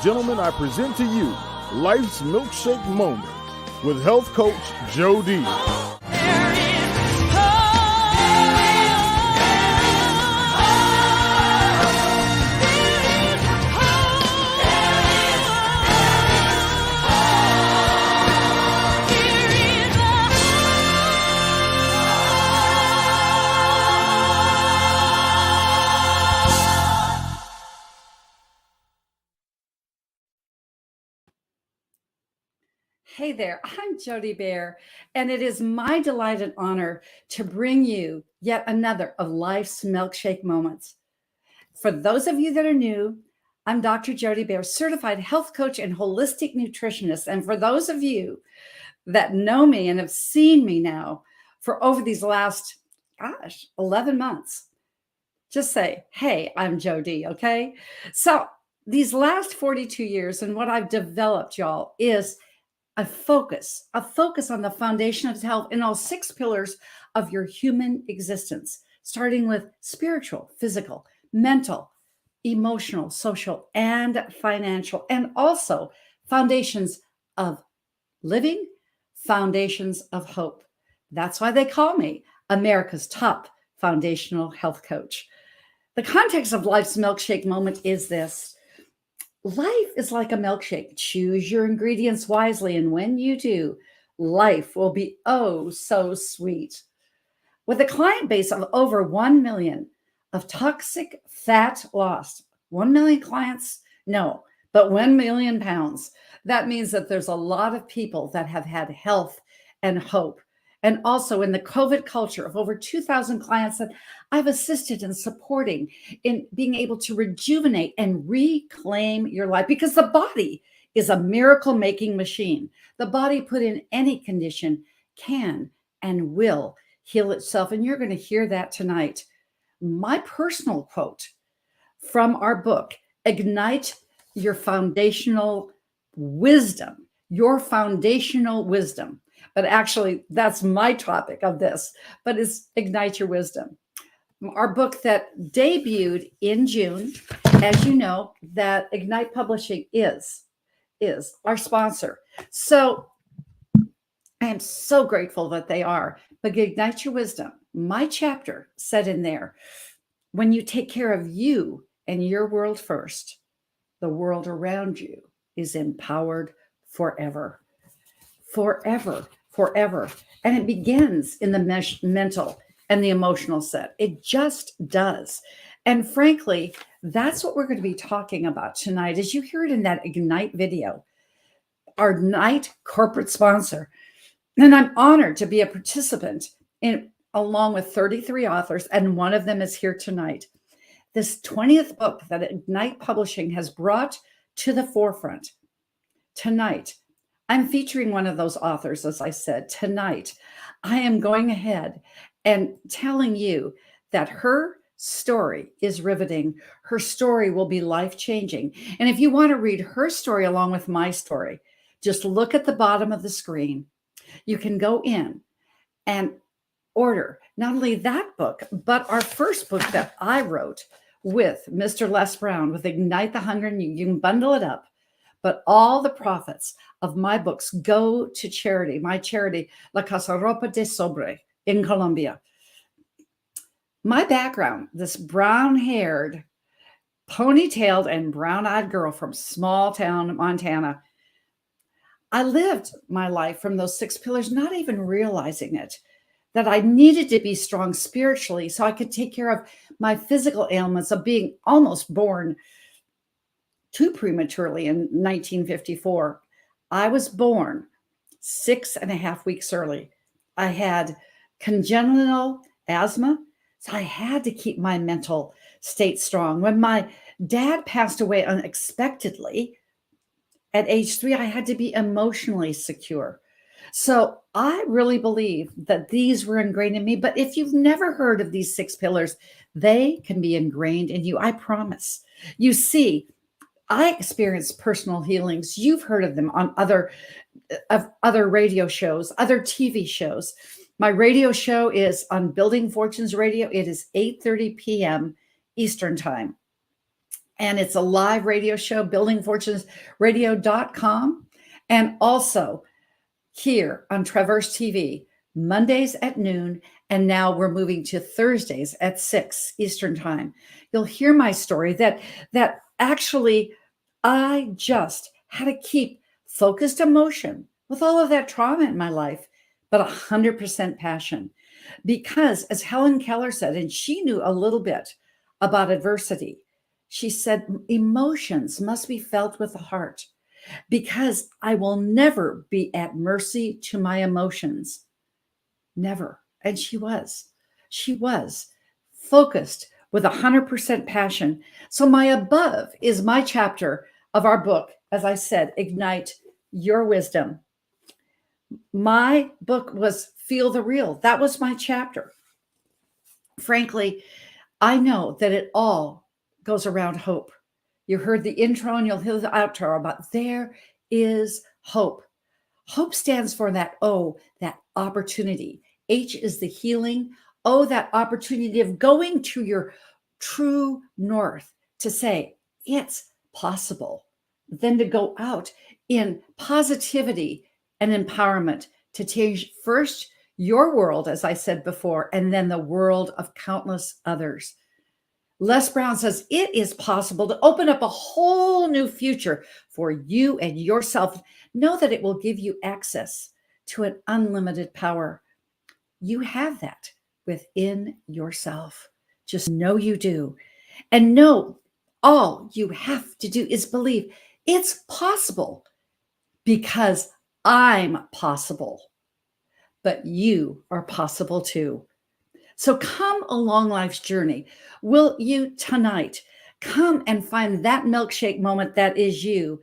gentlemen, I present to you Life's Milkshake Moment with health coach Joe D. Hey there, I'm Jody Bear, and it is my delight and honor to bring you yet another of life's milkshake moments. For those of you that are new, I'm Dr. Jody Bear, certified health coach and holistic nutritionist. And for those of you that know me and have seen me now for over these last, 11 months, just say, hey, I'm Jody, okay? So these last 42 years and what I've developed, y'all, is a focus on the foundation of health in all 6 pillars of your human existence, starting with spiritual, physical, mental, emotional, social, and financial, and also foundations of living, foundations of hope. That's why they call me America's top foundational health coach. The context of life's milkshake moment is this. Life is like a milkshake. Choose your ingredients wisely, and when you do, life will be oh so sweet. With a client base of over 1 million of toxic fat lost, 1 million clients? No, but 1 million pounds. That means that there's a lot of people that have had health and hope. And also in the COVID culture of over 2,000 clients that I've assisted in supporting in being able to rejuvenate and reclaim your life, because the body is a miracle making machine. The body put in any condition can and will heal itself. And you're going to hear that tonight. My personal quote from our book, Ignite Your Foundational Wisdom, But actually, that's my topic of this, but it's Ignite Your Wisdom. Our book that debuted in June, as you know, that Ignite Publishing is our sponsor. So I am so grateful that they are. But Ignite Your Wisdom, my chapter said in there, when you take care of you and your world first, the world around you is empowered forever. Forever. And it begins in the mental and the emotional set. It just does. And frankly, that's what we're going to be talking about tonight. As you hear it in that Ignite video, our Ignite corporate sponsor. And I'm honored to be a participant in, along with 33 authors, and one of them is here tonight. This 20th book that Ignite Publishing has brought to the forefront. Tonight, I'm featuring one of those authors, as I said. Tonight, I am going ahead and telling you that her story is riveting. Her story will be life-changing. And if you want to read her story along with my story, just look at the bottom of the screen. You can go in and order not only that book, but our first book that I wrote with Mr. Les Brown, with Ignite the Hunger, and you can bundle it up. But all the profits of my books go to charity, my charity, La Casa Ropa de Sobre in Colombia. My background, this brown-haired, ponytailed, and brown-eyed girl from small town Montana, I lived my life from those 6 pillars, not even realizing it, that I needed to be strong spiritually so I could take care of my physical ailments of being almost born too prematurely in 1954. I was born 6.5 weeks early. I had congenital asthma, so I had to keep my mental state strong. When my dad passed away unexpectedly at age 3, I had to be emotionally secure. So I really believe that these were ingrained in me. But if you've never heard of these 6 pillars, they can be ingrained in you. I promise. You see, I experienced personal healings. You've heard of them on other radio shows, other TV shows. My radio show is on Building Fortunes Radio. It is 8:30 p.m. Eastern Time. And it's a live radio show, buildingfortunesradio.com. And also here on Traverse TV, Mondays at noon. And now we're moving to Thursdays at 6 Eastern time. You'll hear my story that actually I just had to keep focused emotion with all of that trauma in my life, but 100% passion. Because as Helen Keller said, and she knew a little bit about adversity, she said, emotions must be felt with the heart because I will never be at mercy to my emotions. Never. And she was focused with 100% passion. So my above is my chapter of our book. As I said, Ignite Your Wisdom. My book was Feel the Real. That was my chapter. Frankly, I know that it all goes around hope. You heard the intro and you'll hear the outro about there is hope. Hope stands for that O, that opportunity. H is the healing. O, that opportunity of going to your true north to say, it's possible. Then to go out in positivity and empowerment to change first your world, as I said before, and then the world of countless others. Les Brown says it is possible to open up a whole new future for you and yourself. Know that it will give you access to an unlimited power. You have that within yourself. Just know you do. And know all you have to do is believe it's possible because I'm possible. But you are possible too. So come along life's journey. Will you tonight come and find that milkshake moment that is you?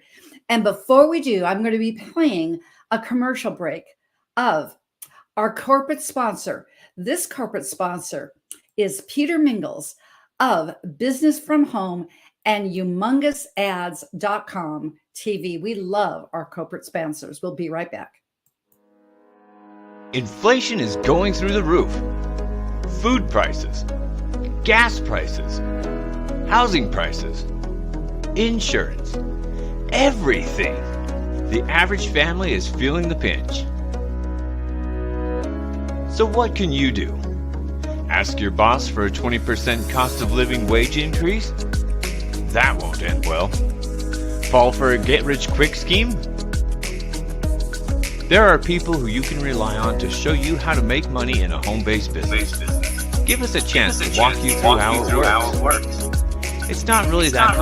And before we do, I'm going to be playing a commercial break of our corporate sponsor. This corporate sponsor is Peter Mingles of Business from Home and HumongousAds.com TV. We love our corporate sponsors. We'll be right back. Inflation is going through the roof. Food prices, gas prices, housing prices, insurance, everything. The average family is feeling the pinch. So what can you do? Ask your boss for a 20% cost of living wage increase? That won't end well. Fall for a get-rich-quick scheme? There are people who you can rely on to show you how to make money in a home-based business. Give us a chance to walk you through how it works. It's not really that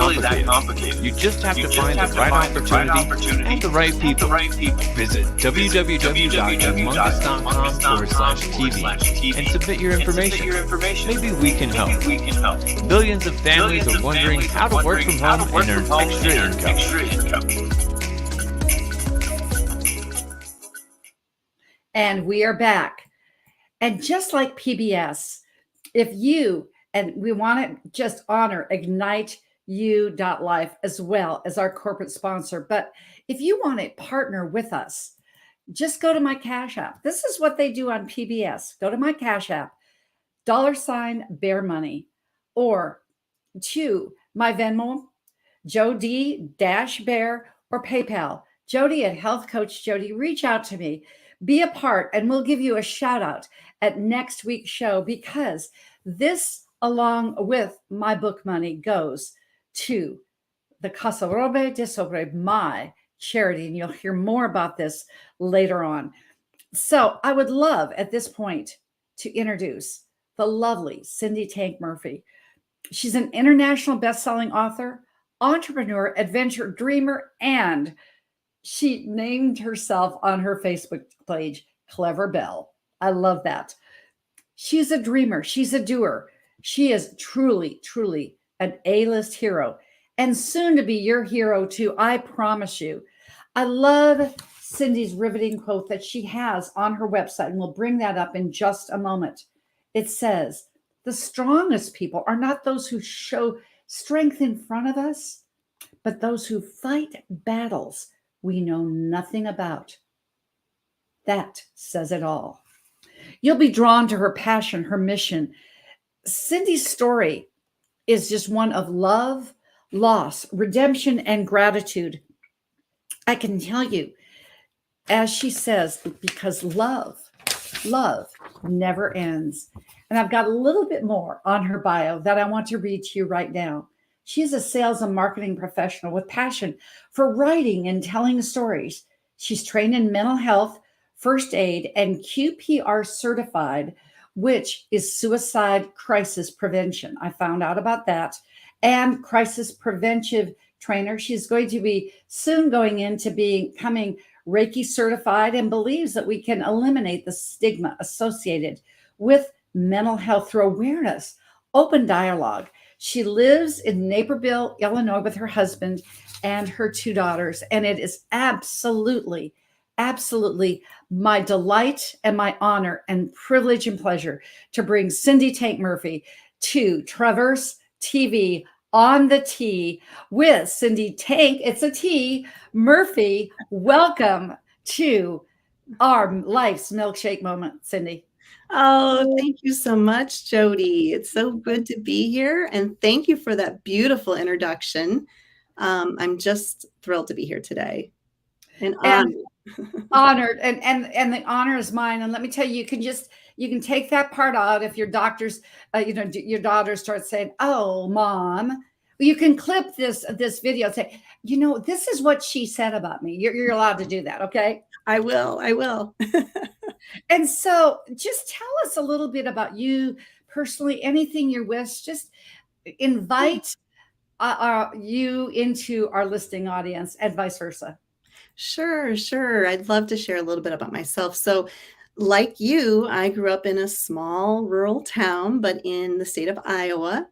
complicated. You just have to find the right opportunity and the right people. Visit www.humongous.com/TV and submit your information. Maybe we can help. Billions of families are wondering how to work from home and earn extra income. And we are back. And just like PBS, if you, and we want to just honor IgniteYou.life as well as our corporate sponsor. But if you want to partner with us, just go to my Cash App. This is what they do on PBS. Go to my Cash App, $Bear Money, or to my Venmo, Jody-Bear, or PayPal, Jody at Health Coach Jody. Reach out to me. Be a part, and we'll give you a shout out at next week's show because this, along with my book money, goes to the Casa Robe de Sobre, my charity, and you'll hear more about this later on. So I would love at this point to introduce the lovely Cindy Tank Murphy. She's an international best-selling author, entrepreneur, adventure dreamer, and she named herself on her Facebook page, Clever Belle. I love that. She's a dreamer. She's a doer. She is truly, truly an A-list hero and soon to be your hero too. I promise you. I love Cindy's riveting quote that she has on her website, and we'll bring that up in just a moment. It says, the strongest people are not those who show strength in front of us, but those who fight battles we know nothing about. That says it all. You'll be drawn to her passion, her mission. Cindy's story is just one of love, loss, redemption, and gratitude. I can tell you, as she says, because love never ends. And I've got a little bit more on her bio that I want to read to you right now. She's a sales and marketing professional with passion for writing and telling stories. She's trained in mental health, first aid, and QPR certified, which is suicide crisis prevention. I found out about that. And crisis preventive trainer. She's going to be soon going into becoming Reiki certified and believes that we can eliminate the stigma associated with mental health through awareness, open dialogue. She lives in Naperville, Illinois with her husband and her two daughters. And it is absolutely, absolutely my delight and my honor and privilege and pleasure to bring Cindy Tank Murphy to Traverse TV on the T with Cindy Tank. It's a T. Murphy. Welcome to our Life's Milkshake moment, Cindy. Oh, thank you so much, Jody. It's so good to be here. And thank you for that beautiful introduction. I'm just thrilled to be here today. And honored. And the honor is mine. And let me tell you, you can take that part out if your doctors, your daughter starts saying, "Oh, mom." You can clip this video and say, this is what she said about me. You're allowed to do that, okay? I will. And so just tell us a little bit about you personally, anything you wish, just invite you into our listening audience and vice versa. Sure. I'd love to share a little bit about myself. So like you, I grew up in a small rural town, but in the state of Iowa.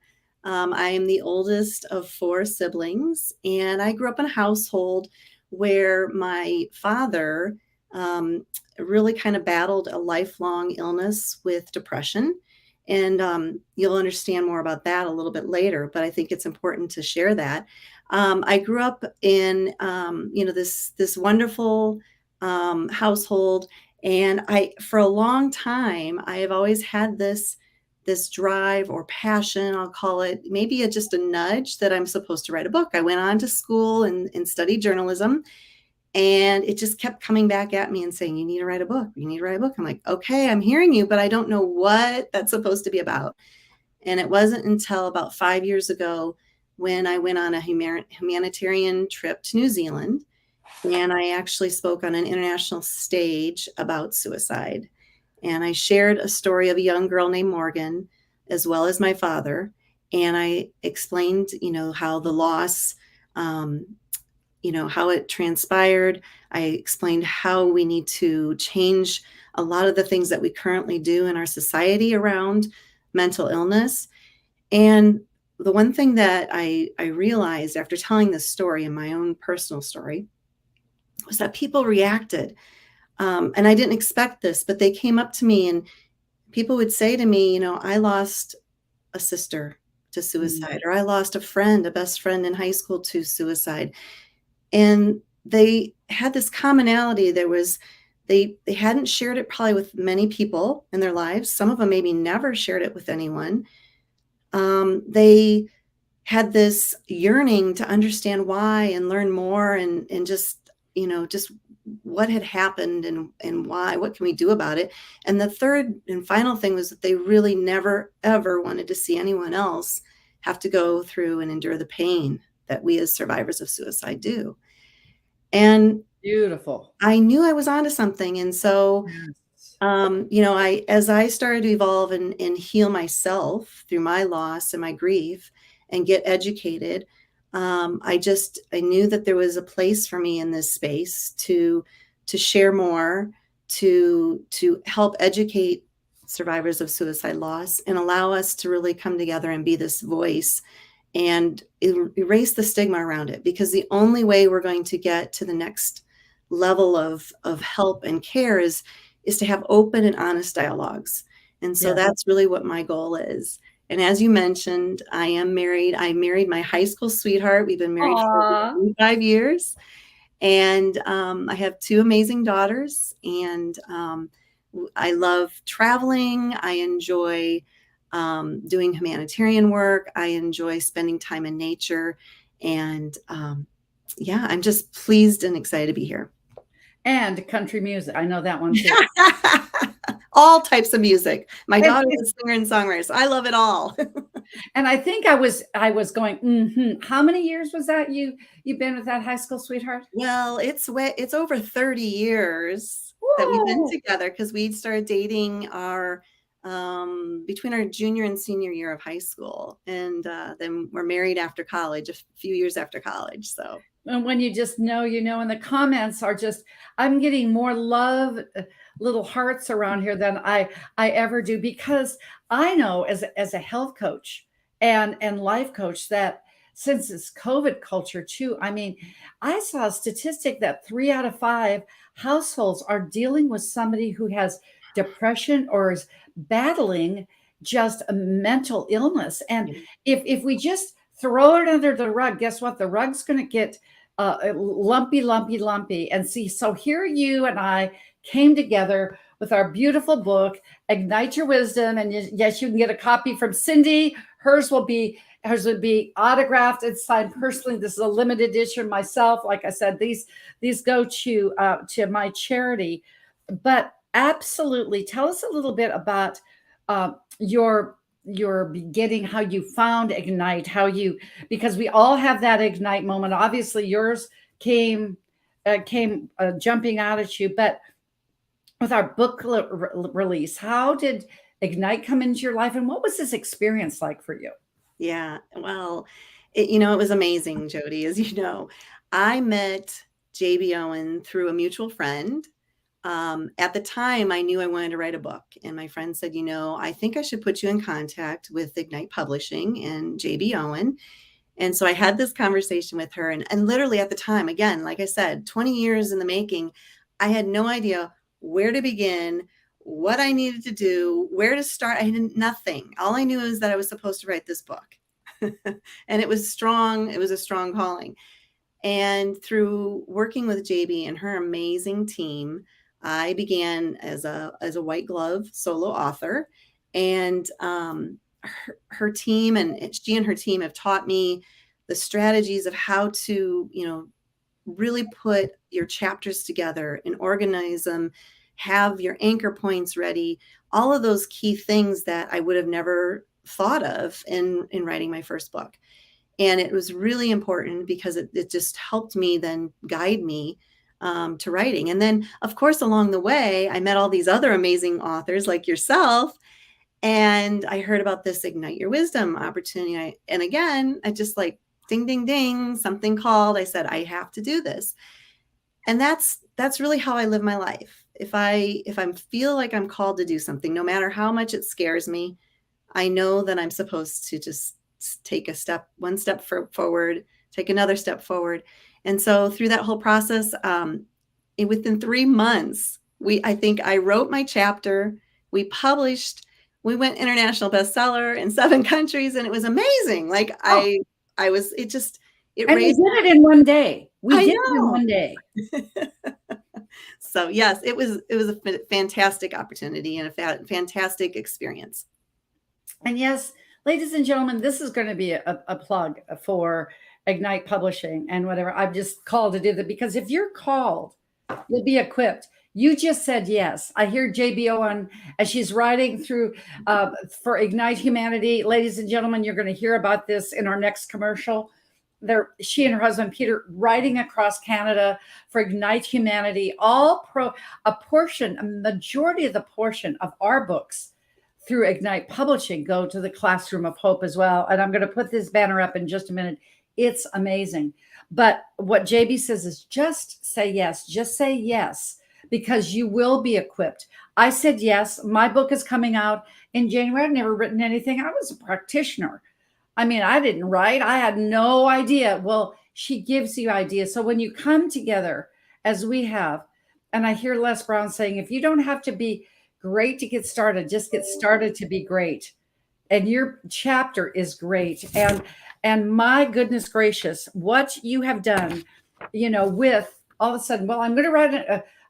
I am the oldest of 4 siblings, and I grew up in a household where my father really kind of battled a lifelong illness with depression. And you'll understand more about that a little bit later, but I think it's important to share that. I grew up in, this wonderful household, and for a long time, I have always had this drive or passion, I'll call it, maybe just a nudge that I'm supposed to write a book. I went on to school and studied journalism, and it just kept coming back at me and saying, "You need to write a book. You need to write a book." I'm like, "Okay, I'm hearing you, but I don't know what that's supposed to be about." And it wasn't until about 5 years ago when I went on a humanitarian trip to New Zealand, and I actually spoke on an international stage about suicide. And I shared a story of a young girl named Morgan, as well as my father. And I explained, how the loss, how it transpired. I explained how we need to change a lot of the things that we currently do in our society around mental illness. And the one thing that I realized after telling this story, in my own personal story, was that people reacted. And I didn't expect this, but they came up to me and people would say to me, "I lost a sister to suicide," or "I lost a best friend in high school to suicide." And they had this commonality. They hadn't shared it probably with many people in their lives. Some of them maybe never shared it with anyone. They had this yearning to understand why and learn more and just what had happened and why, what can we do about it? And the third and final thing was that they really never, ever wanted to see anyone else have to go through and endure the pain that we as survivors of suicide do. And beautiful. I knew I was onto something. And so, as I started to evolve and heal myself through my loss and my grief and get educated, I knew that there was a place for me in this space to share more, to help educate survivors of suicide loss and allow us to really come together and be this voice and erase the stigma around it. Because the only way we're going to get to the next level of help and care is to have open and honest dialogues. And so that's really what my goal is. And as you mentioned, I am married. I married my high school sweetheart. We've been married for 25 years. And I have 2 amazing daughters. And I love traveling. I enjoy doing humanitarian work. I enjoy spending time in nature. And yeah, I'm just pleased and excited to be here. And country music. I know that one too. All types of music. My And, daughter is a singer and songwriter, so I love it all. and I think I was going, how many years was that you've been with that high school sweetheart? Well, it's over 30 years that we've been Whoa. together, because we started dating our between our junior and senior year of high school, and then we're married after college, a few years after college. So And when you just know, and the comments are just, I'm getting more love, little hearts around here than I ever do, because I know as a health coach and life coach that since it's COVID culture too, I mean, I saw a statistic that 3 out of 5 households are dealing with somebody who has depression or is battling just a mental illness. And if we just throw it under the rug, guess what? The rug's going to get lumpy, lumpy, lumpy. And see, so here you and I came together with our beautiful book, Ignite Your Wisdom. And yes, you can get a copy from Cindy. Hers would be autographed and signed personally. This is a limited edition. Myself, like I said, these go to my charity. But absolutely, tell us a little bit about your beginning, how you found Ignite, because we all have that Ignite moment. Obviously yours came jumping out at you, but with our book release, how did Ignite come into your life, and what was this experience like for you? yeah, well, it was amazing, Jody. As you know, I met JB Owen through a mutual friend. At the time, I knew I wanted to write a book, and my friend said, I think I should put you in contact with Ignite Publishing and JB Owen. And so I had this conversation with her, and literally at the time, again, like I said, 20 years in the making, I had no idea where to begin, what I needed to do, where to start. I had nothing. All I knew is that I was supposed to write this book. And it was strong. It was a strong calling. And through working with JB and her amazing team, I began as a white glove solo author, and her team and she and her team have taught me the strategies of how to, really put your chapters together and organize them, have your anchor points ready, all of those key things that I would have never thought of in writing my first book. And it was really important because it just helped me then guide me to writing. And then, of course, along the way, I met all these other amazing authors like yourself. And I heard about this Ignite Your Wisdom opportunity. And again, I just like, ding, ding, ding, something called. I said, I have to do this. And that's really how I live my life. If I feel like I'm called to do something, no matter how much it scares me, I know that I'm supposed to just take one step forward, take another step forward. And so through that whole process, within 3 months, I think I wrote my chapter, we published, we went international bestseller in 7 countries, and it was amazing. Like and we did it in one day. We did it in one day. So yes, it was a fantastic opportunity and a fantastic experience. And yes, ladies and gentlemen, this is going to be a plug for Ignite Publishing and whatever. I'm just called to do that, because if you're called, you'll be equipped. You just said yes. I hear JB Owen as she's riding through for Ignite Humanity. Ladies and gentlemen, you're going to hear about this in our next commercial. She and her husband, Peter, riding across Canada for Ignite Humanity. A majority of the portion of our books through Ignite Publishing go to the Classroom of Hope as well. And I'm going to put this banner up in just a minute. It's amazing. But what JB says is just say yes. Just say yes, because you will be equipped. I said yes. My book is coming out in January. I've never written anything. I was a practitioner. I mean, I didn't write. I had no idea. Well, she gives you ideas. So when you come together, as we have, and I hear Les Brown saying, if you don't have to be great to get started, just get started to be great. And your chapter is great. And my goodness gracious, what you have done, with all of a sudden, well, I'm going to write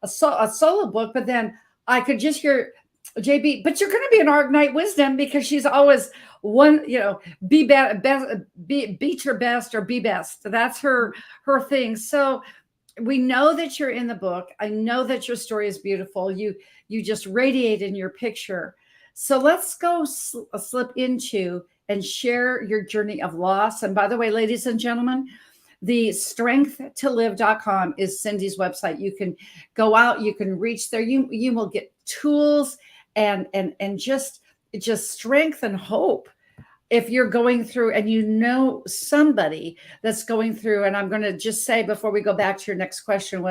a solo book, but then I could just hear JB, but you're going to be an Argnite Wisdom because she's always one, be best, beat your best or be best. That's her thing. So we know that you're in the book. I know that your story is beautiful. You just radiate in your picture. So let's go slip into and share your journey of loss. And by the way, ladies and gentlemen, the strengthtolive.com is Cindy's website. You can go out, you can reach there. You will get tools and just strength and hope if you're going through and you know somebody that's going through. And I'm going to just say before we go back to your next question,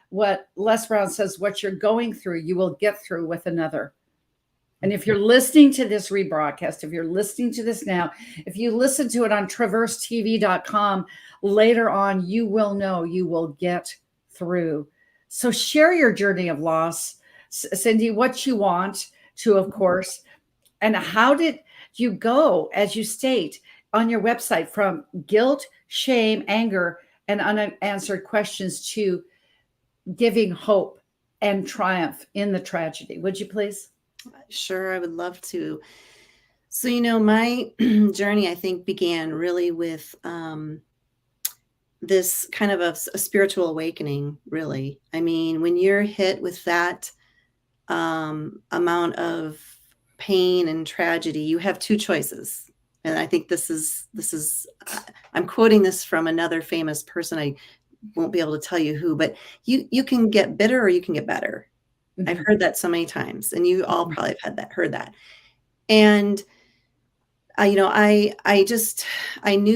what Les Brown says, what you're going through, you will get through with another. And if you're listening to this rebroadcast, if you're listening to this now, if you listen to it on traversetv.com later on, you will know you will get through. So share your journey of loss, Cindy, what you want to, of course. And how did you go, as you state on your website, from guilt, shame, anger, and unanswered questions to giving hope and triumph in the tragedy? Would you please? Sure, I would love to. So, my journey, I think, began really with this kind of a spiritual awakening, really. I mean, when you're hit with that amount of pain and tragedy, you have two choices. And I think this is I'm quoting this from another famous person. I won't be able to tell you who, but you can get bitter or you can get better. Mm-hmm. I've heard that so many times, and you all probably have heard that. And I knew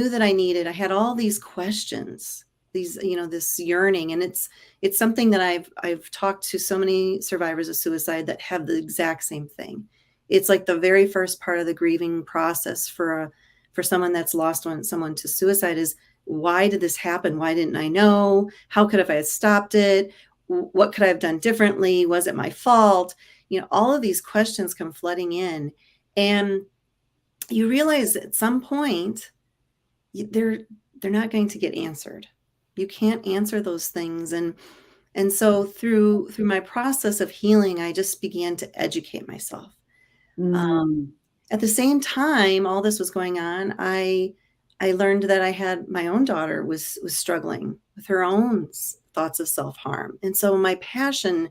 that I had all these questions, this yearning, and it's something that I've talked to so many survivors of suicide that have the exact same thing. It's like the very first part of the grieving process for someone that's lost someone to suicide is, why did this happen? Why didn't I know? How could I have stopped it? What could I have done differently? Was it my fault? All of these questions come flooding in, and you realize at some point they're not going to get answered. You can't answer those things. And so through my process of healing, I just began to educate myself. At the same time, all this was going on, I learned that I had my own daughter was struggling with her own thoughts of self-harm. And so my passion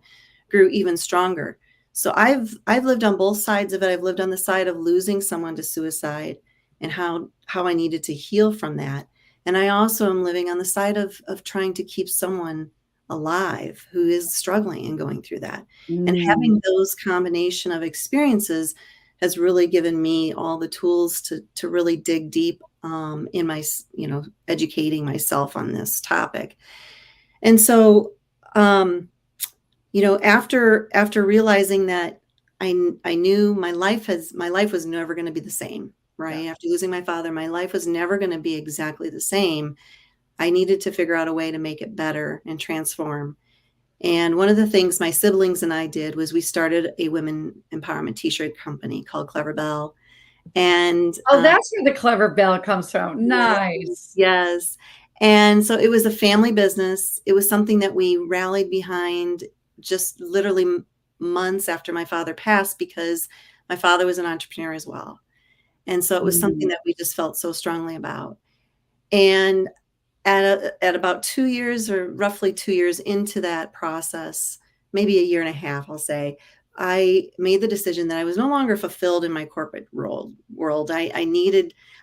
grew even stronger. So I've lived on both sides of it. I've lived on the side of losing someone to suicide and how I needed to heal from that. And I also am living on the side of trying to keep someone alive who is struggling and going through that. And having those combination of experiences has really given me all the tools to really dig deep in my, educating myself on this topic. And so, after realizing that I knew my life was never going to be the same, right? Yeah. After losing my father, my life was never going to be exactly the same. I needed to figure out a way to make it better and transform. And one of the things my siblings and I did was we started a women empowerment t-shirt company called Clever Belle. And that's where the Clever Belle comes from. Nice. Yes. And so it was a family business. It was something that we rallied behind just literally months after my father passed, because my father was an entrepreneur as well. And so it was something that we just felt so strongly about. And at about 2 years, or roughly 2 years into that process, maybe a year and a half, I'll say, I made the decision that I was no longer fulfilled in my corporate world. I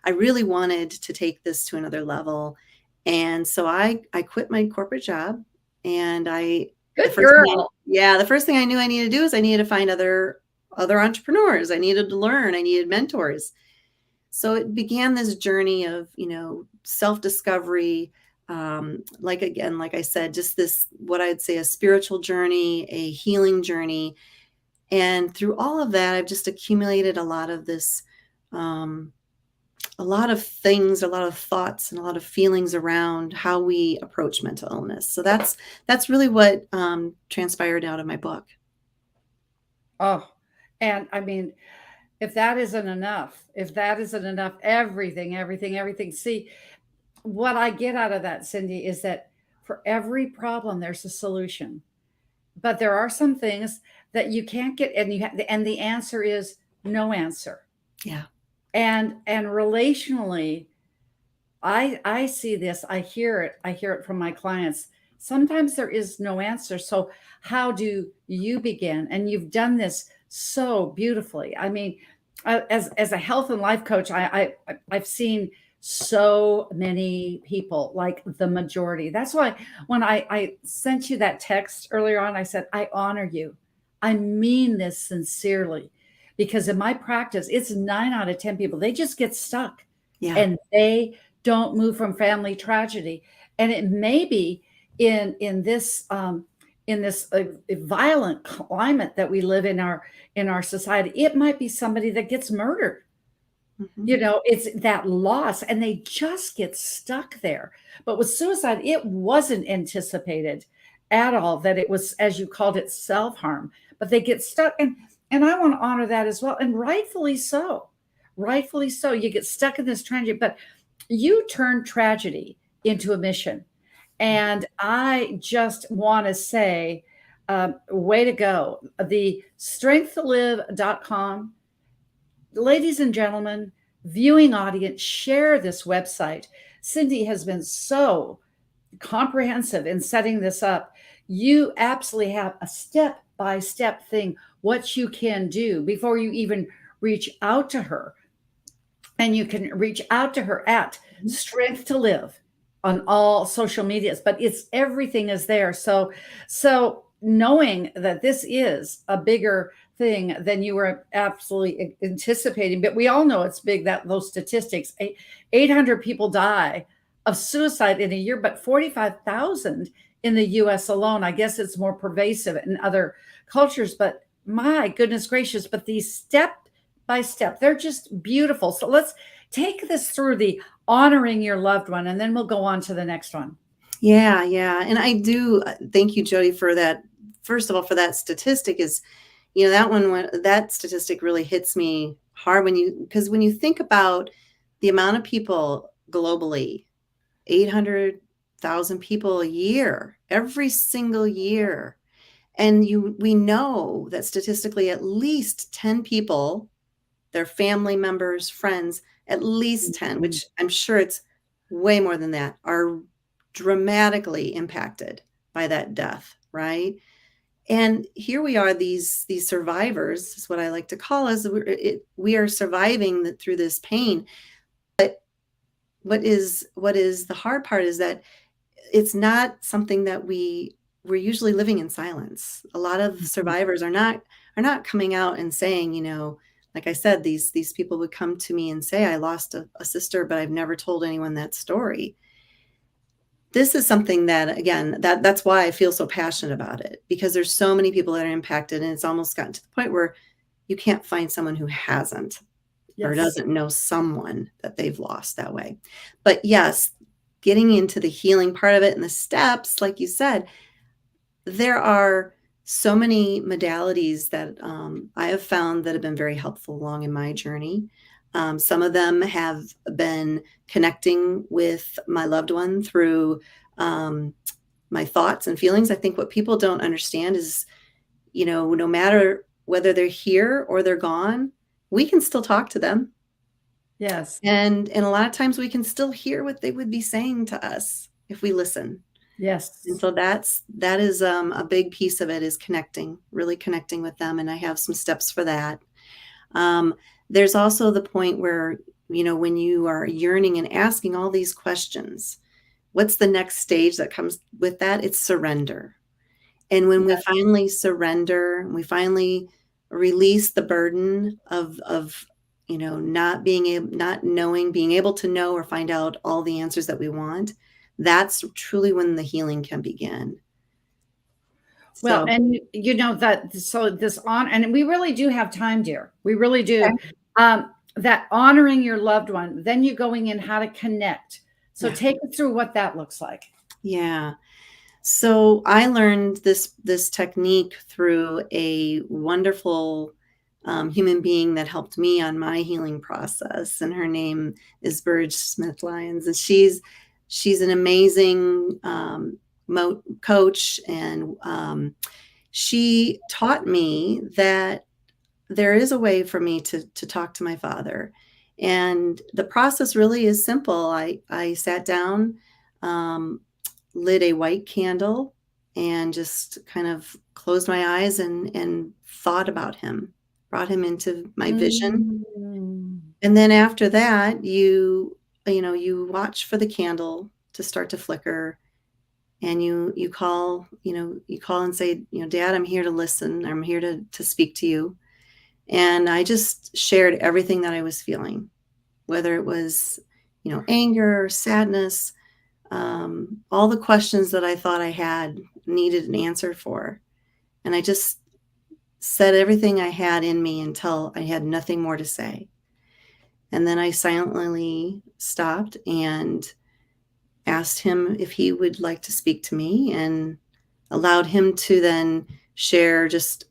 really wanted to take this to another level. And so I quit my corporate job, and the first thing I knew I needed to do is I needed to find other entrepreneurs. I needed to learn. I needed mentors. So it began this journey of, self-discovery. Like I said, just this, what I'd say, a spiritual journey, a healing journey. And through all of that, I've just accumulated a lot of this, a lot of things, a lot of thoughts, and a lot of feelings around how we approach mental illness. So that's really what transpired out of my book. Oh, and I mean, if that isn't enough, everything. See, what I get out of that, Cindy, is that for every problem, there's a solution. but there are some things that you can't get, and and the answer is no answer. Yeah. And relationally, I see this, I hear it from my clients. Sometimes there is no answer. So how do you begin? And you've done this so beautifully. I mean, as a health and life coach, I've seen so many people, like the majority. That's why when I sent you that text earlier on, I said, I honor you. I mean this sincerely, because in my practice, it's 9 out of 10 people, they just get stuck. Yeah. And they don't move from family tragedy. And it may be in this violent climate that we live in our society. It might be somebody that gets murdered. Mhm. You know, it's that loss, and they just get stuck there. But with suicide, it wasn't anticipated at all that it was, as you called it, self-harm. But they get stuck, and I want to honor that as well, and rightfully so. Rightfully so. You get stuck in this tragedy, but you turn tragedy into a mission. And I just want to say, way to go. The strengthtolive.com. Ladies and gentlemen, viewing audience, share this website. Cindy has been so comprehensive in setting this up. You absolutely have a step-by-step thing, what you can do before you even reach out to her. And you can reach out to her at Strength to Live on all social medias, but it's everything is there. So knowing that this is a bigger thing than you were absolutely anticipating, but we all know it's big, that those statistics, 800 people die of suicide in a year, but 45,000 in the US alone. I guess it's more pervasive in other cultures, but my goodness gracious, but these step by step, they're just beautiful. So let's take this through the honoring your loved one, and then we'll go on to the next one. Yeah, yeah. And I do thank you, Jody, for that. First of all, for that statistic is, that statistic really hits me hard because when you think about the amount of people globally, 800,000 people a year, every single year. And we know that statistically at least 10 people, their family members, friends, at least 10, which I'm sure it's way more than that, are dramatically impacted by that death, right? And here we are, these survivors is what I like to call us. We are surviving through this pain. But what is the hard part is that it's not something that we're usually living in silence. A lot of survivors are not coming out and saying, like I said, these people would come to me and say, I lost a sister, but I've never told anyone that story. This is something that, again, that's why I feel so passionate about it, because there's so many people that are impacted, and it's almost gotten to the point where you can't find someone who hasn't or doesn't know someone that they've lost that way. But yes, getting into the healing part of it and the steps, like you said, there are so many modalities that I have found that have been very helpful along in my journey. Some of them have been connecting with my loved one through my thoughts and feelings. I think what people don't understand is, no matter whether they're here or they're gone, we can still talk to them. Yes. And a lot of times we can still hear what they would be saying to us if we listen. Yes. And so that is a big piece of it, is really connecting with them. And I have some steps for that. There's also the point where, when you are yearning and asking all these questions, what's the next stage that comes with that? It's surrender. And when we finally surrender, we finally release the burden of not knowing, being able to know or find out all the answers that we want, that's truly when the healing can begin. Well, and and we really do have time, dear. We really do. Okay. That honoring your loved one, then you going in how to connect. So take us through what that looks like. Yeah. So I learned this technique through a wonderful human being that helped me on my healing process. And her name is Burge Smith Lyons. And she's an amazing coach, and she taught me that there is a way for me to talk to my Father. And the process really is simple. I sat down, um, lit a white candle, and just kind of closed my eyes and thought about him, brought him into my vision. Mm. And then after that, you watch for the candle to start to flicker, and you call, you call and say, Dad, I'm here to listen. I'm here to speak to you. And I just shared everything that I was feeling, whether it was, anger, sadness, all the questions that I thought I had needed an answer for. And I just said everything I had in me until I had nothing more to say. And then I silently stopped and asked him if he would like to speak to me, and allowed him to then share. Just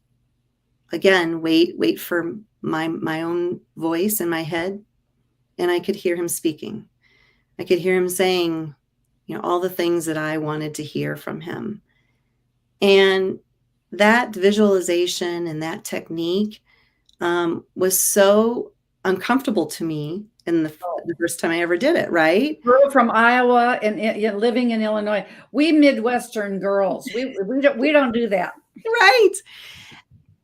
again, wait for my own voice in my head. And I could hear him speaking. I could hear him saying, all the things that I wanted to hear from him. And that visualization and that technique was so uncomfortable to me the first time I ever did it, right? Girl from Iowa and living in Illinois. We Midwestern girls, we don't do that. Right.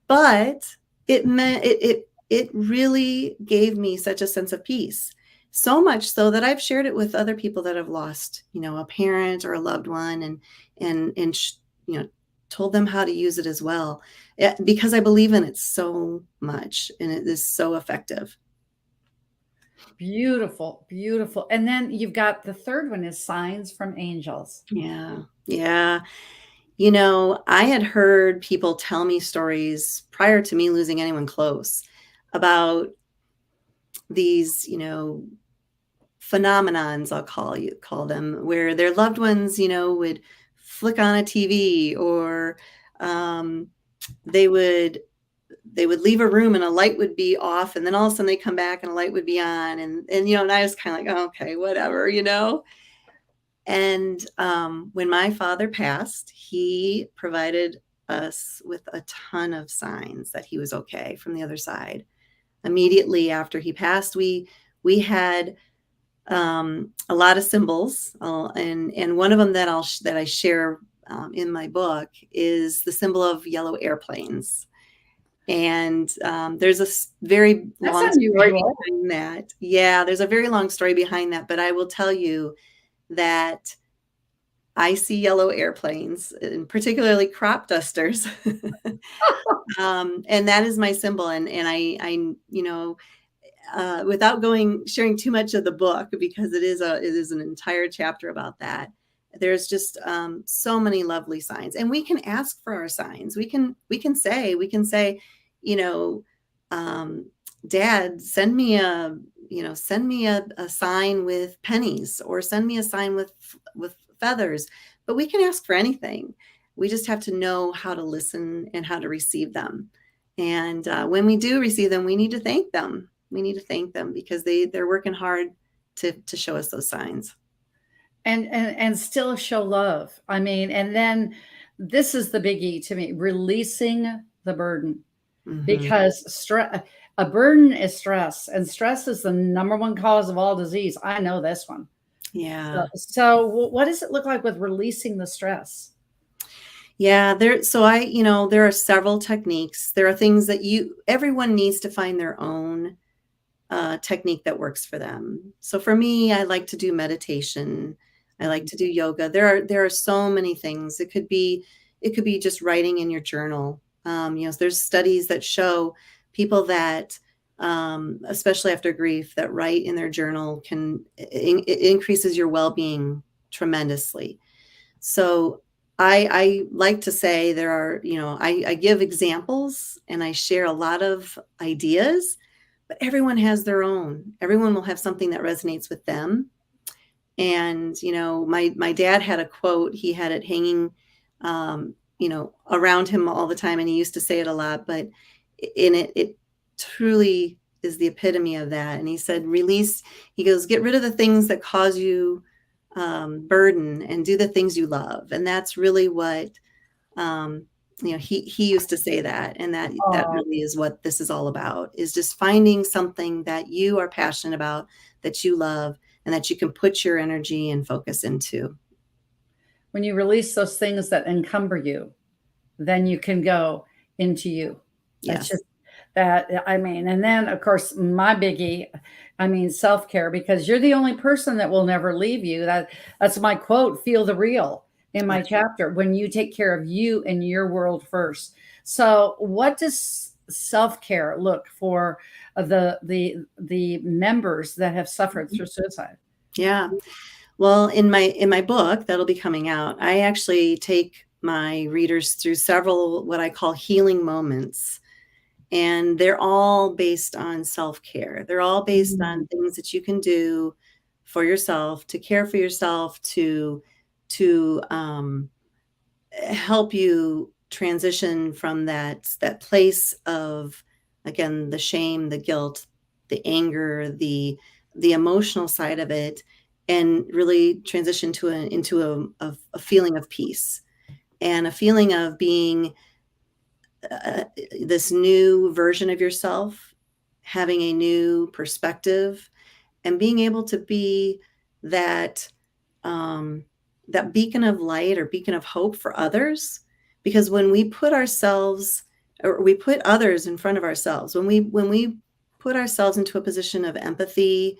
But it meant it really gave me such a sense of peace. So much so that I've shared it with other people that have lost, a parent or a loved one, and told them how to use it as well, because I believe in it so much, and it is so effective. Beautiful, beautiful. And then you've got the third one is signs from angels. Yeah. Yeah. I had heard people tell me stories prior to me losing anyone close about these, phenomenons, I'll call them, where their loved ones, would flick on a TV, or they would leave a room and a light would be off, and then all of a sudden they come back and a light would be on, and I was kind of like, oh, okay, whatever. And when my father passed, he provided us with a ton of signs that he was okay from the other side. Immediately after he passed, we had a lot of symbols, and one of them that I share in my book is the symbol of yellow airplanes. And there's a very long story behind that. Yeah, there's a very long story behind that. But I will tell you that I see yellow airplanes, and particularly crop dusters. And that is my symbol. And I without sharing too much of the book, because it is an entire chapter about that. There's just so many lovely signs, and we can ask for our signs. We can say, Dad, send me a sign with pennies, or send me a sign with feathers. But we can ask for anything. We just have to know how to listen and how to receive them. And when we do receive them, we need to thank them. We need to thank them, because they're working hard to show us those signs. And still show love. I mean, and then this is the biggie to me, releasing the burden. Mm-hmm. Because a burden is stress, and stress is the number one cause of all disease. I know this one. Yeah. So what does it look like with releasing the stress? Yeah, there are several techniques. There are things that everyone needs to find their own technique that works for them. So for me, I like to do meditation. I like to do yoga. There are so many things. It could be just writing in your journal. There's studies that show people that, especially after grief, that write in their journal it increases your well-being tremendously. So I like to say there are, I give examples and I share a lot of ideas, but everyone has their own. Everyone will have something that resonates with them. And, my dad had a quote. He had it hanging, around him all the time, and he used to say it a lot, but in it truly is the epitome of that. And he said, he goes, get rid of the things that cause you burden, and do the things you love. And that's really what he used to say that, and that Oh, really is what this is all about, is just finding something that you are passionate about, that you love, and that you can put your energy and focus into. when you release those things that encumber you, then you can go into you. That's Yes. just that. I mean, and then of course, my biggie, I mean, self care, because you're the only person that will never leave you. That's my quote, feel the real in my That's right. chapter, when you take care of you and your world first. So, what does self care look for the members that have suffered Mhm. through suicide? Yeah. Well, in my book that'll be coming out, I actually take my readers through several what I call healing moments, and they're all based on self-care. They're all based Mm. on things that you can do for yourself, to care for yourself, to help you transition from that place of, again, the shame, the guilt, the anger, the emotional side of it, and really transition into a feeling of peace, and a feeling of being uh, this new version of yourself, having a new perspective, and being able to be that um, that beacon of light or beacon of hope for others. Because when we put ourselves, or we put others in front of ourselves, when we put ourselves into a position of empathy,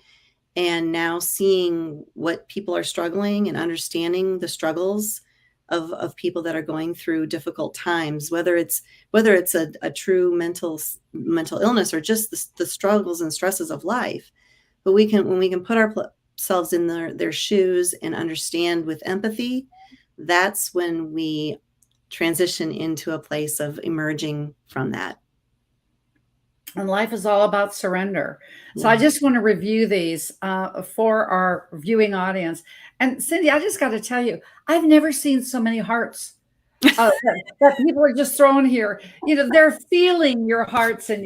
and now seeing what people are struggling and understanding the struggles of people that are going through difficult times, whether it's a true mental illness, or just the struggles and stresses of life. But when we can put ourselves in their shoes and understand with empathy, that's when we transition into a place of emerging from that. And life is all about surrender. So I Yeah. just want to review these for our viewing audience. And Cindy, I just got to tell you, I've never seen so many hearts that people are just throwing here. You know, they're feeling your hearts, and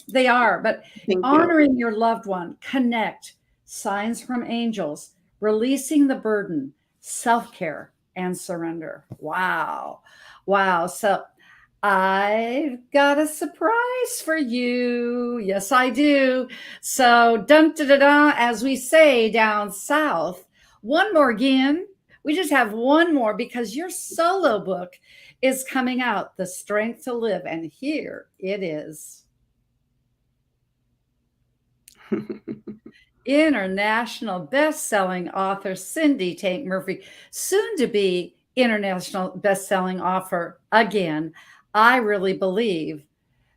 they are. But Thank you. honoring your loved one, connect, signs from angels, releasing the burden, self care, and surrender. Wow. Wow. So I've got a surprise for you. Yes, I do. So, dun da da da, as we say down south, one more again. We just have one more because your solo book is coming out, The Strength to Live. And here it is. International best-selling author Cindy Tate Murphy, soon to be international best-selling author again. I really believe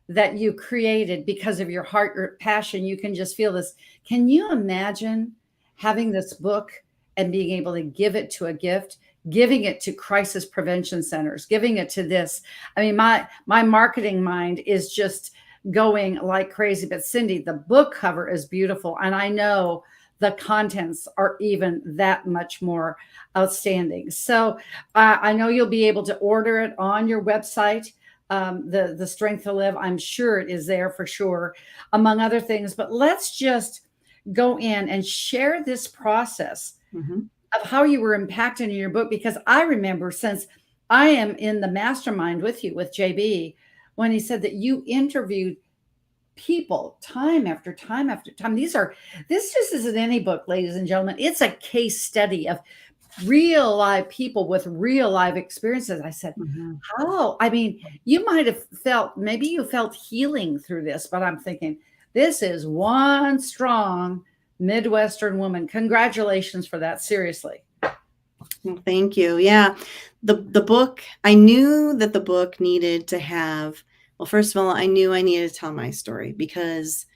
that you created because of your heart, your passion. You can just feel this. Can you imagine having this book and being able to give it to a gift, giving it to crisis prevention centers, giving it to this? I mean, my marketing mind is just going like crazy. But Cindy, the book cover is beautiful, and I know the contents are even that much more outstanding. So I know you'll be able to order it on your website, the Strength to Live. I'm sure it is there for sure, among other things. But let's just go in and share this process Mhm. of how you were impacted in your book, because I remember, since I am in the mastermind with you with JB, when he said that you interviewed people time after time after time. This just isn't any book, ladies and gentlemen. It's a case study of real live people with real live experiences. I said, Mhm. how? I mean, you might have felt, maybe you felt healing through this, but I'm thinking, this is one strong Midwestern woman. Congratulations for that. Seriously. Well, thank you. Yeah. The book, I knew that the book needed to have, well, first of all, I knew I needed to tell my story, because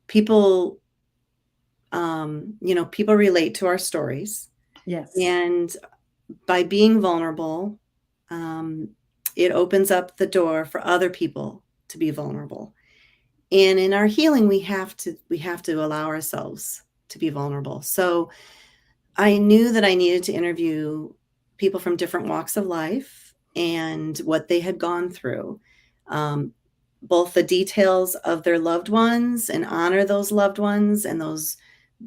people, people relate to our stories. Yes. And by being vulnerable, um, it opens up the door for other people to be vulnerable. And in our healing, we have to allow ourselves to be vulnerable. So I knew that I needed to interview people from different walks of life and what they had gone through, um, both the details of their loved ones, and honor those loved ones and those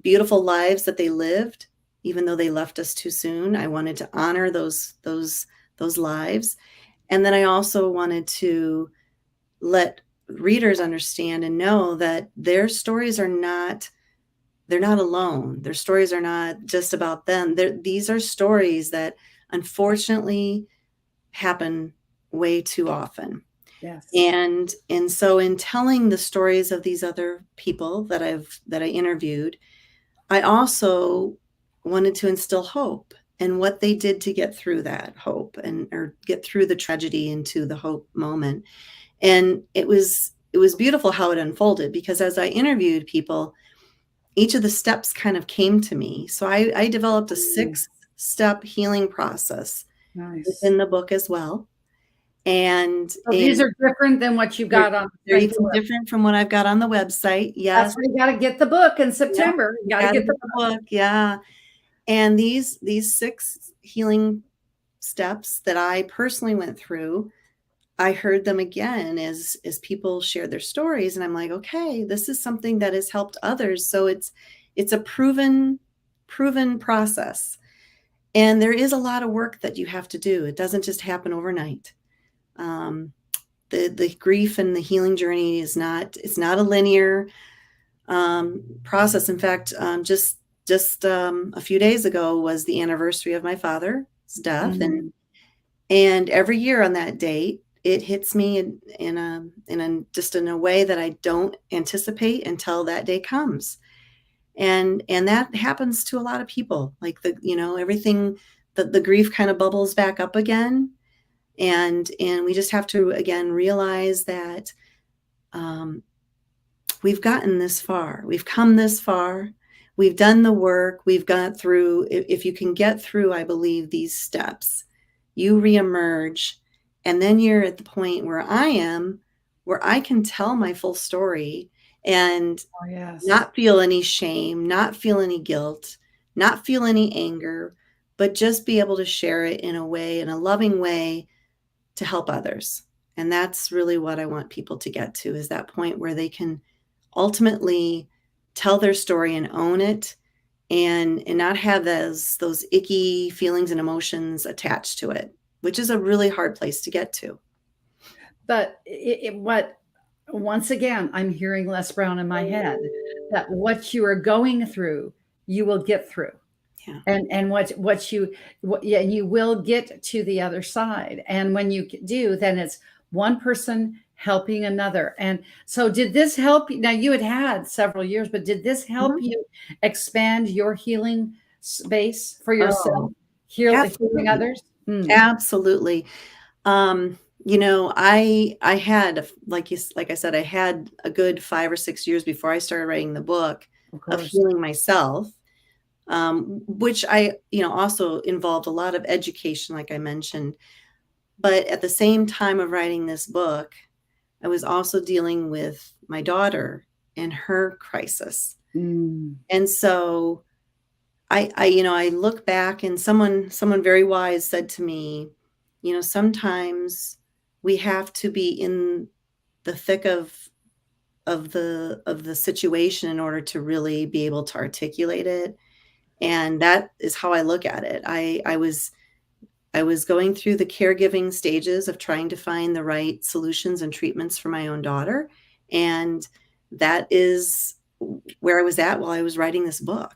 beautiful lives that they lived, even though they left us too soon. I wanted to honor those lives, And then I also wanted to let readers understand and know that their stories are not, they're not alone. Their stories are not just about them. These are stories that unfortunately happen way too often. Yes. And so in telling the stories of these other people that I interviewed, I also wanted to instill hope and what they did to get through that hope and or get through the tragedy into the hope moment. And it was beautiful how it unfolded, because as I interviewed people, each of the steps kind of came to me. So I developed a 6-step healing process Nice. within the book as well. And So these are different than what you got on they're even different from what I've got on the website. Yes. That's why you got to get the book in September. You got to get the book. Yeah. And these 6 healing steps that I personally went through, I heard them again as people shared their stories. And I'm like, okay, this is something that has helped others. So it's a proven process. And there is a lot of work that you have to do. It doesn't just happen overnight. The grief and the healing journey it's not a linear process. In fact, just a few days ago was the anniversary of my father's death. And every year on that date, it hits me in a way that I don't anticipate until that day comes. And that happens to a lot of people. Like everything, the grief kind of bubbles back up again. And we just have to, again, realize that we've gotten this far. We've come this far. We've done the work. We've got through. If you can get through, I believe, these steps, you reemerge. And then you're at the point where I am, where I can tell my full story and not feel any shame, not feel any guilt, not feel any anger, but just be able to share it in a loving way, to help others. And that's really what I want people to get to, is that point where they can ultimately tell their story and own it, and not have those icky feelings and emotions attached to it, which is a really hard place to get to. But once again, I'm hearing Les Brown in my head, that what you are going through, you will get through. Yeah. And you will get to the other side. And when you do, then it's one person helping another. And so did this help you? Now, you had several years, but did this help you expand your healing space for yourself, healing others? Absolutely. I had, like I said, I had a good 5 or 6 years before I started writing the book of healing myself. Which I, also involved a lot of education, like I mentioned. But at the same time of writing this book, I was also dealing with my daughter and her crisis. And so I look back, and someone very wise said to me, sometimes we have to be in the thick of the situation in order to really be able to articulate it. And that is how I look at it. I was going through the caregiving stages of trying to find the right solutions and treatments for my own daughter. And that is where I was at while I was writing this book.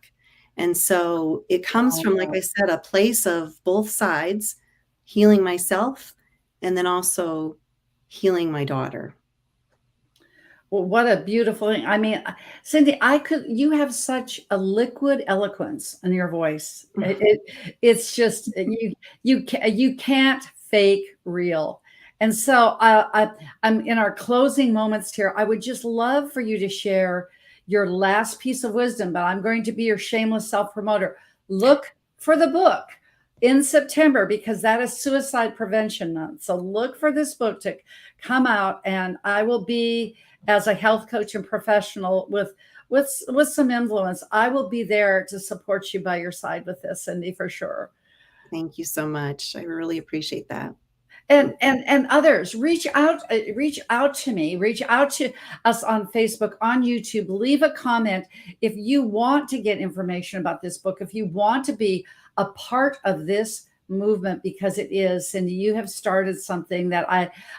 And so it comes from, like I said, a place of both sides, healing myself and then also healing my daughter. Well, what a beautiful thing. I mean, Cindy, you have such a liquid eloquence in your voice. It's just, you can't fake real. And so I'm in our closing moments here. I would just love for you to share your last piece of wisdom, but I'm going to be your shameless self-promoter. Look for the book in September, because that is Suicide Prevention Month. So look for this book to come out, and I will be, as a health coach and professional with some influence, I will be there to support you by your side with this, Cindy, for sure. Thank you so much. I really appreciate that. And others, reach out to me, reach out to us on Facebook, on YouTube, leave a comment. If you want to get information about this book, if you want to be a part of this movement, because it is, Cindy, you have started something that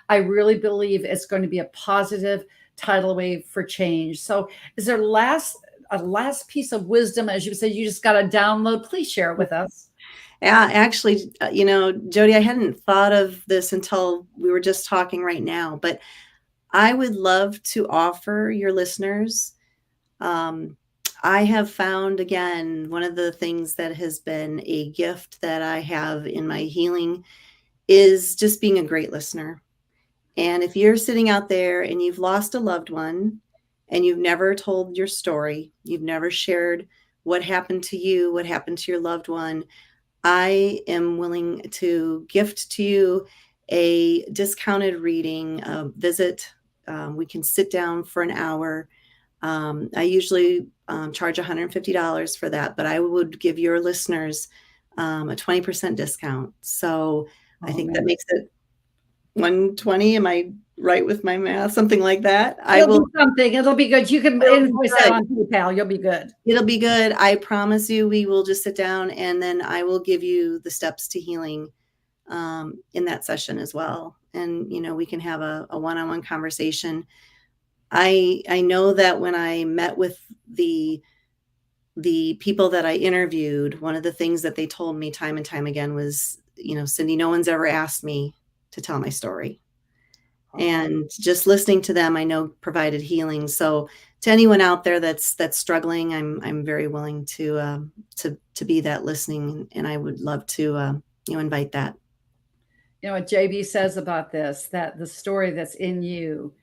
I really believe is going to be a positive tidal wave for change. So is there a last piece of wisdom, as you said, you just got to download? Please share it with us. Yeah, actually, Jody, I hadn't thought of this until we were just talking right now, but I would love to offer your listeners. I have found, again, one of the things that has been a gift that I have in my healing is just being a great listener. And if you're sitting out there and you've lost a loved one and you've never told your story, you've never shared what happened to you, what happened to your loved one, I am willing to gift to you a discounted reading, visit. We can sit down for an hour. I usually charge $150 for that, but I would give your listeners a 20% discount. So I think that makes it 120. Am I right with my math? Something like that. It'll be good. You can invoice that on PayPal. You'll be good. It'll be good. I promise you, we will just sit down and then I will give you the steps to healing in that session as well. And, we can have a one-on-one conversation. I know that when I met with the people that I interviewed, one of the things that they told me time and time again was, Cindy, no one's ever asked me to tell my story. And just listening to them, I know provided healing. So to anyone out there that's struggling, I'm very willing to be that listening, and I would love to invite that. You know what JB says about this, that the story that's in you,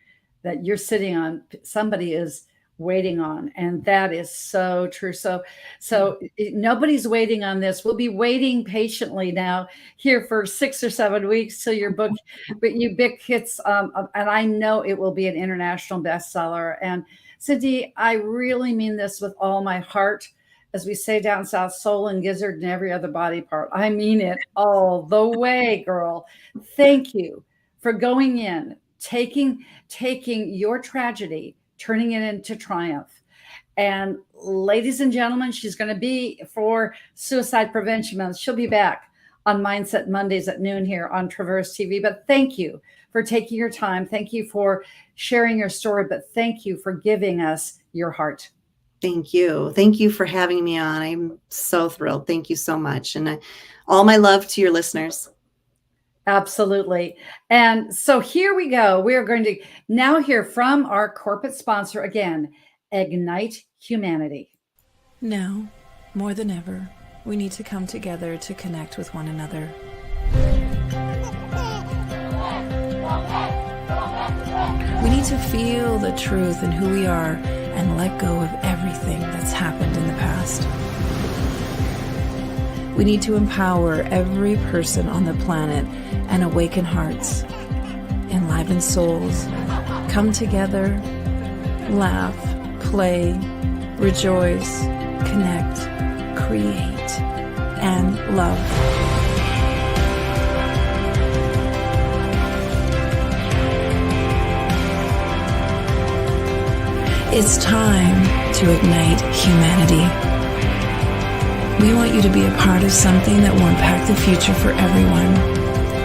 that you're sitting on, somebody is waiting on, and that is so true. So nobody's waiting on this. We'll be waiting patiently now here for 6 or 7 weeks till your book hits, and I know it will be an international bestseller. And Cindy, I really mean this with all my heart. As we say down south, soul and gizzard and every other body part. I mean it all the way, girl. Thank you for going in, taking your tragedy, turning it into triumph. And ladies and gentlemen, she's going to be for Suicide Prevention Month. She'll be back on Mindset Mondays at noon here on Traverse TV. But thank you for taking your time. Thank you for sharing your story. But thank you for giving us your heart. Thank you. Thank you for having me on. I'm so thrilled. Thank you so much. And all my love to your listeners. Absolutely. And so here we go. We are going to now hear from our corporate sponsor again, Ignite Humanity. Now, more than ever, we need to come together to connect with one another. We need to feel the truth in who we are and let go of everything that's happened in the past. We need to empower every person on the planet and awaken hearts, enliven souls, come together, laugh, play, rejoice, connect, create, and love. It's time to ignite humanity. We want you to be a part of something that will impact the future for everyone.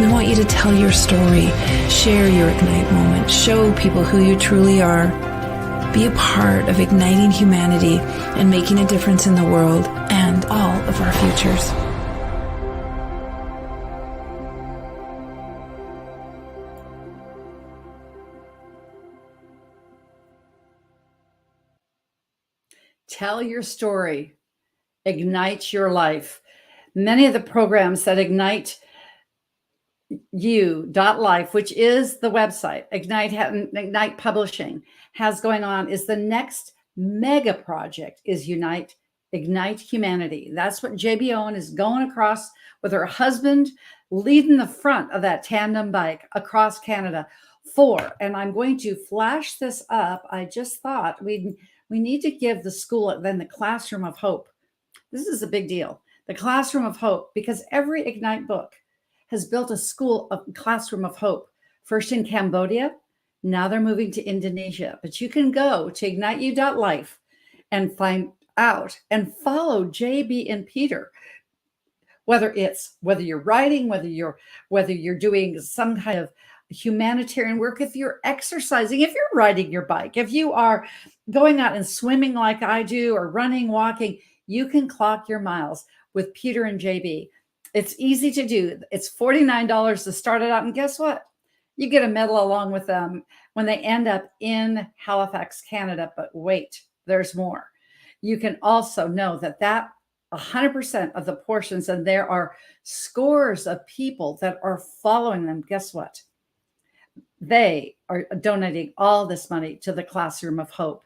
We want you to tell your story, share your Ignite moment, show people who you truly are. Be a part of igniting humanity and making a difference in the world and all of our futures. Tell your story. Ignite your life. Many of the programs that Ignite You.life, which is the website, Ignite Publishing has going on, is the next mega project is Ignite Humanity. That's what JB Owen is going across with her husband, leading the front of that tandem bike across Canada for. And I'm going to flash this up. I just thought we need to give the school, then the Classroom of Hope. This is a big deal. The Classroom of Hope, because every Ignite book has built a classroom of hope, first in Cambodia. Now they're moving to Indonesia. But you can go to igniteyou.life and find out and follow JB and Peter whether you're writing, whether you're doing some kind of humanitarian work, if you're exercising, if you're riding your bike, if you are going out and swimming like I do, or running, walking, you can clock your miles with Peter and JB. It's easy to do. It's $49 to start it out. And guess what? You get a medal along with them when they end up in Halifax, Canada. But wait, there's more. You can also know that 100% of the portions, and there are scores of people that are following them. Guess what? They are donating all this money to the Classroom of Hope.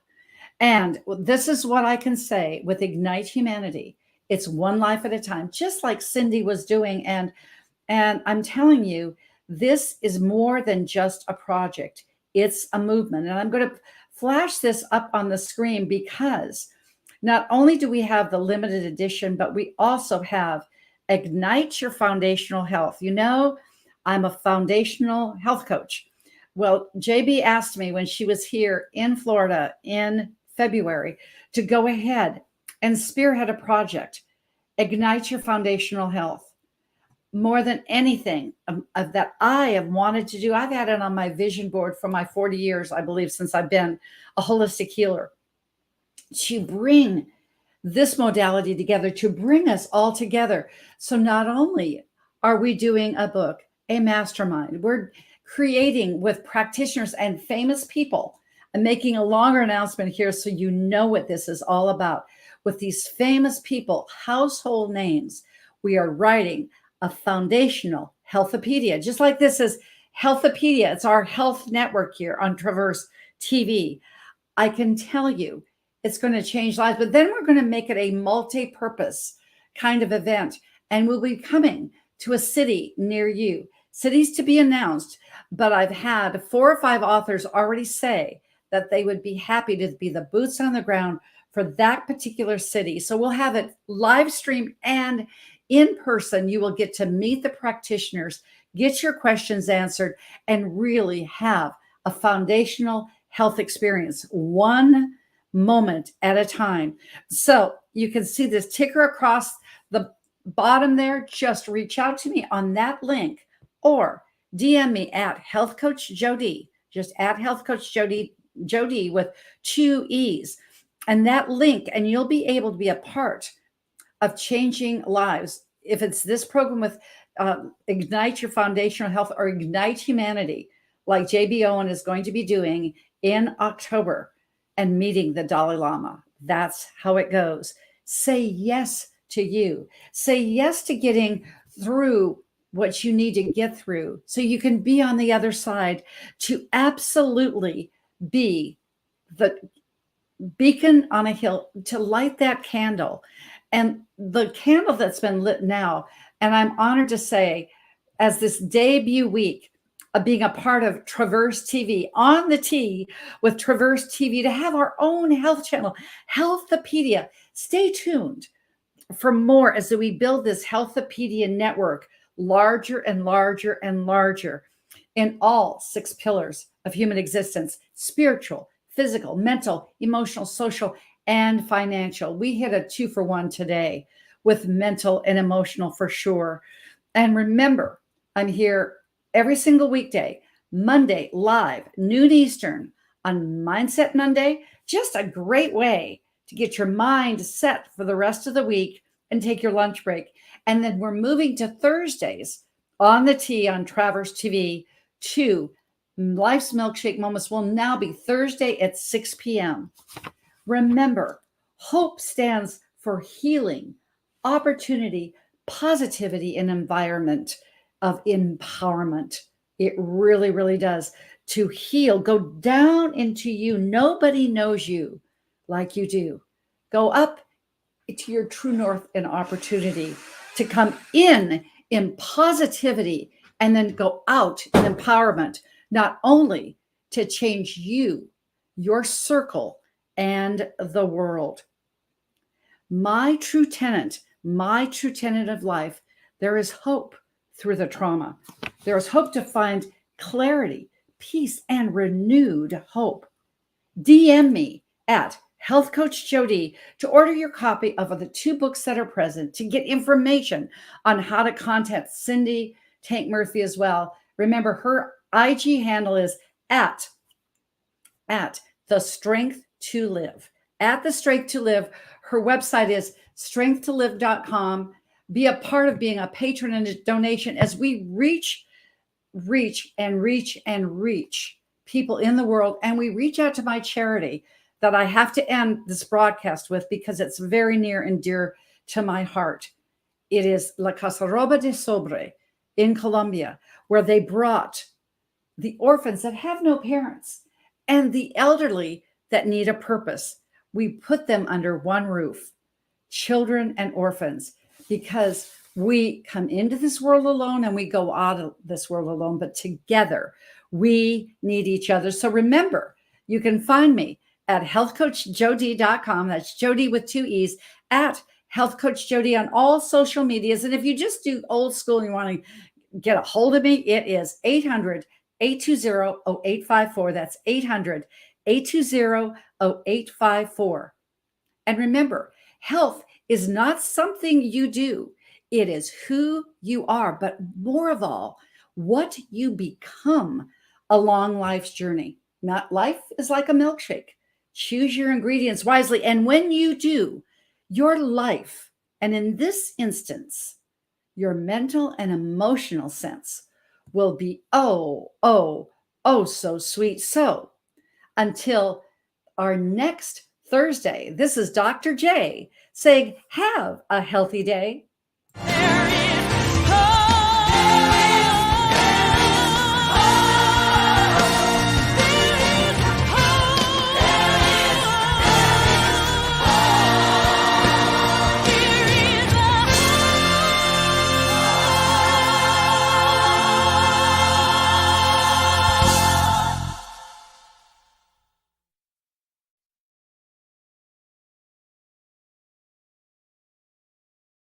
And this is what I can say with Ignite Humanity. It's one life at a time, just like Cindy was doing. And I'm telling you, this is more than just a project. It's a movement. And I'm going to flash this up on the screen, because not only do we have the limited edition, but we also have Ignite Your Foundational Health. You know, I'm a foundational health coach. Well, JB asked me when she was here in Florida in February to go ahead and spearhead a project, Ignite Your Foundational Health. More than anything that I have wanted to do, I've had it on my vision board for my 40 years, I believe, since I've been a holistic healer, to bring this modality together, to bring us all together. So not only are we doing a book, a mastermind, we're creating with practitioners and famous people. I'm making a longer announcement here so you know what this is all about. With these famous people, household names, we are writing a foundational healthopedia, just like this is Healthopedia. It's our health network here on Traverse TV. I can tell you it's going to change lives, but then we're going to make it a multi-purpose kind of event, and we'll be coming to a city near you. Cities to be announced, but I've had 4 or 5 authors already say that they would be happy to be the boots on the ground for that particular city. So we'll have it live streamed and in person. You will get to meet the practitioners, get your questions answered, and really have a foundational health experience, one moment at a time. So you can see this ticker across the bottom there. Just reach out to me on that link, or DM me at Health Coach Jody, just at Health Coach Jody with 2 E's, and that link, and you'll be able to be a part of changing lives. If it's this program with Ignite Your Foundational Health or Ignite Humanity, like JB Owen is going to be doing in October, and meeting the Dalai Lama. That's how it goes. Say yes to you. Say yes to getting through what you need to get through so you can be on the other side, to absolutely be the beacon on a hill, to light that candle. And the candle that's been lit now, and I'm honored to say, as this debut week of being a part of Traverse TV, on the T with Traverse TV, to have our own health channel, Healthopedia. Stay tuned for more as we build this Healthopedia network larger and larger and larger in all 6 pillars of human existence: spiritual, physical, mental, emotional, social, and financial. We hit a 2-for-1 today with mental and emotional for sure. And remember, I'm here every single weekday, Monday, live, noon Eastern, on Mindset Monday. Just a great way to get your mind set for the rest of the week and take your lunch break. And then we're moving to Thursdays on the T on Traverse TV. 2 Life's Milkshake Moments will now be Thursday at 6 p.m. Remember, HOPE stands for healing, opportunity, positivity, and environment of empowerment. It really, really does. To heal, go down into you. Nobody knows you like you do. Go up to your true north and opportunity, to come in positivity, and then go out in empowerment, not only to change you, your circle, and the world. My true tenet of life, there is hope through the trauma. There is hope to find clarity, peace, and renewed hope. DM me at Health Coach Jody, to order your copy of the 2 books that are present, to get information on how to contact Cindy Tank Murphy as well. Remember, her IG handle is at the Strength to Live. At the Strength to Live. Her website is strengthtolive.com. Be a part of being a patron and a donation as we reach people in the world. And we reach out to my charity that I have to end this broadcast with because it's very near and dear to my heart. It is La Casa Roba de Sobre in Colombia, where they brought the orphans that have no parents and the elderly that need a purpose. We put them under one roof, children and orphans, because we come into this world alone and we go out of this world alone, but together we need each other. So remember, you can find me at healthcoachjody.com. That's Jody with 2 E's, at Health Coach Jody on all social medias. And if you just do old school and you want to get a hold of me, it is 800-820-0854. That's 800-820-0854. And remember, health is not something you do. It is who you are, but more of all, what you become along life's journey. Not life is like a milkshake. Choose your ingredients wisely. And when you do, your life, and in this instance, your mental and emotional sense will be oh so sweet. So until our next Thursday, this is Dr. J saying, have a healthy day.